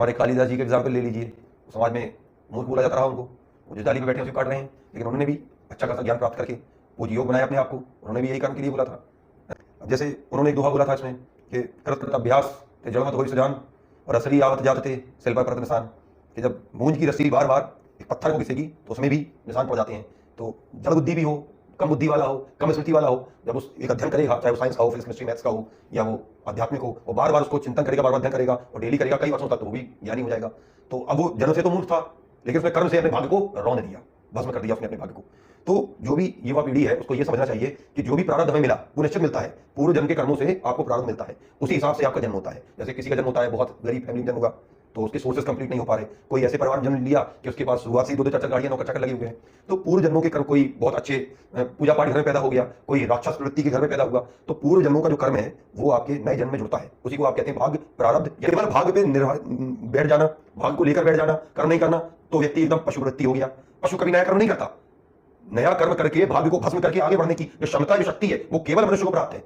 हमारे कालिदास जी का एग्जाम्पल ले लीजिए। समाज में मूर्ख बोला जाता रहा उनको, वो जो जाली पे बैठे हैं उसे काट रहे हैं, लेकिन उन्होंने भी अच्छा खासा ज्ञान प्राप्त करके वो योग बनाया अपने आप को। उन्होंने भी यही काम के लिए बोला था। अब जैसे उन्होंने एक दोहा बोला था इसमें कि कृत कृत अभ्यास ते जड़मत होई सुजान और असली आवत जात थे सिल पर परत निशान, कि जब मूंज की रस्सी बार बार एक पत्थर को घिसेगी तो उसमें भी निशान पड़ जाते हैं। तो जड़ बुद्धि भी हो, कम बुद्धि वाला हो, कम स्मृति वाला हो, जब उस एक अध्ययन करेगा, चाहे वो साइंस का हो, फिजिक्स केमिस्ट्री मैथ्स का हो, या वो आध्यात्मिक हो, वो बार बार उसको चिंतन करेगा, बार बार अध्ययन करेगा और डेली करेगा कई वर्षों तक, तो वो भी ज्ञानी हो जाएगा। तो अब वो जन्म से तो मूर्ख था, लेकिन उसने कर्म से अपने भाग्य को रौंद दिया, भस्म कर दिया उसने अपने भाग्य को। तो जो भी युवा पीढ़ी है उसको ये समझना चाहिए कि जो भी प्रारब्ध हमें मिला वो निश्चित मिलता है। पूर्व जन्म के कर्मों से आपको प्रारब्ध मिलता है, उसी हिसाब से आपका जन्म होता है। जैसे किसी का जन्म होता है बहुत गरीब फैमिली में जन्म होगा तो उसके सोर्सेस कंप्लीट नहीं हो पा रहे, कोई ऐसे परिवार जन्म लिया कि उसके पास शुरुआत से 2-2 4-4 गाड़ियां नौकर चाकर लगे हुए हैं। तो पूर्व जन्मों के कर्म, कोई बहुत अच्छे पूजा पाठ घर में पैदा हो गया, कोई राक्षस प्रवृत्ति के घर में पैदा हुआ, तो पूर्व जन्मों का जो कर्म है वो आपके नए जन्म में जुड़ता है। उसी को आप कहते हैं भाग्य प्रारब्ध। या केवल भाग्य पे बैठ जाना, भाग्य को लेकर बैठ जाना, कर्म नहीं करना, तो व्यक्ति एकदम पशु वृत्ति हो गया। पशु कभी नया कर्म नहीं करता। नया कर्म करके भाग्य को भस्म करके आगे बढ़ने की जो क्षमता, जो शक्ति है, वो केवल मनुष्य को प्राप्त है।